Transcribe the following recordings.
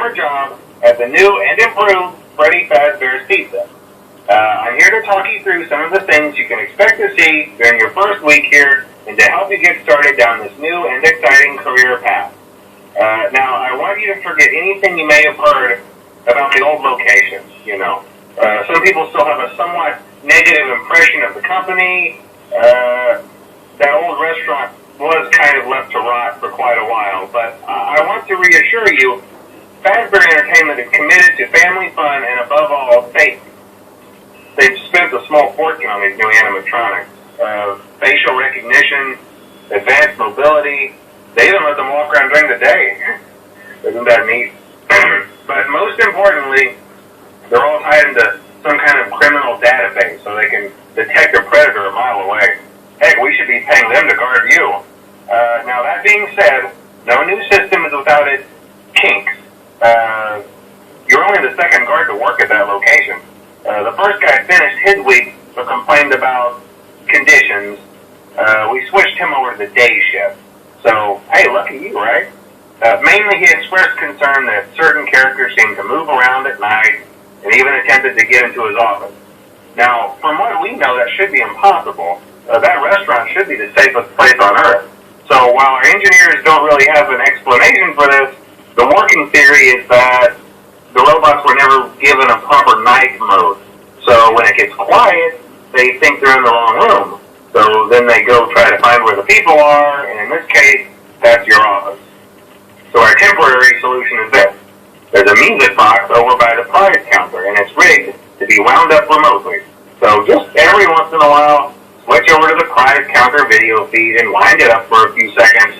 summer job at the new and improved Freddy Fazbear's Pizza. I'm here to talk you through some of the things you can expect to see during your first week here and to help you get started down this new and exciting career path. Now, I want you to forget anything you may have heard about the old location, you know. Some people still have a somewhat negative impression of the company. That old restaurant was kind of left to rot for quite a while, but I want to reassure you, Fazbear Entertainment is committed to family fun and above all, safety. They've spent a small fortune on these new animatronics. Facial recognition, advanced mobility. They even let them walk around during the day. Isn't that neat? But most importantly, they're all tied into some kind of criminal database so they can detect a predator a mile away. Heck, we should be paying them to guard you. Now, that being said, no new system is without its kinks. You're only the second guard to work at that location. The first guy finished his week but complained about conditions. We switched him over to the day shift. So, hey, lucky you, right? Mainly he expressed concern that certain characters seemed to move around at night and even attempted to get into his office. Now, from what we know, that should be impossible. That restaurant should be the safest place on Earth. So while our engineers don't really have an explanation for this, the working theory is that the robots were never given a proper night mode. So when it gets quiet, they think they're in the wrong room. So then they go try to find where the people are, and in this case, that's your office. So our temporary solution is this. There's a music box over by the prize counter, and it's rigged to be wound up remotely. So just every once in a while, switch over to the prize counter video feed and wind it up for a few seconds.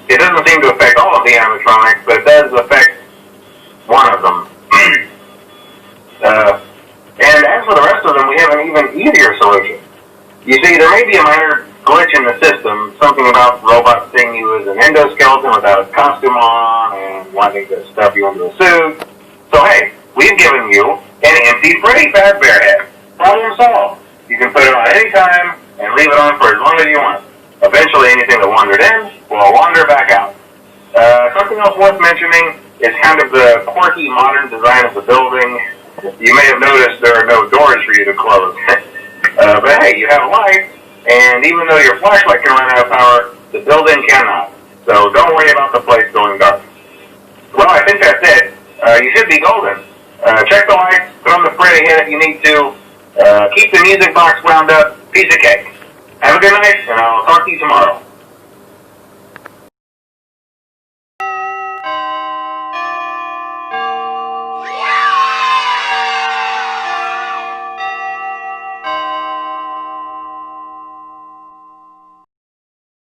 It doesn't seem to affect all of the animatronics, but it does affect one of them. And as for the rest of them, we have an even easier solution. You see, there may be a minor glitch in the system, something about robots seeing you as an endoskeleton without a costume on and wanting to stuff you into a suit. So hey, we've given you an empty Freddy Fazbear head. Problem solved. You can put it on any time and leave it on for as long as you want. Eventually anything that wandered in will wander back out. Something else worth mentioning is kind of the quirky modern design of the building. You may have noticed there are no doors for you to close. But hey, you have a light, and even though your flashlight can run out of power, the building cannot. So don't worry about the place going dark. Well, I think that's it. You should be golden. Check the lights, put on the Freddy head if you need to. Keep the music box wound up. Piece of cake. Have a good night, and I'll talk to you tomorrow.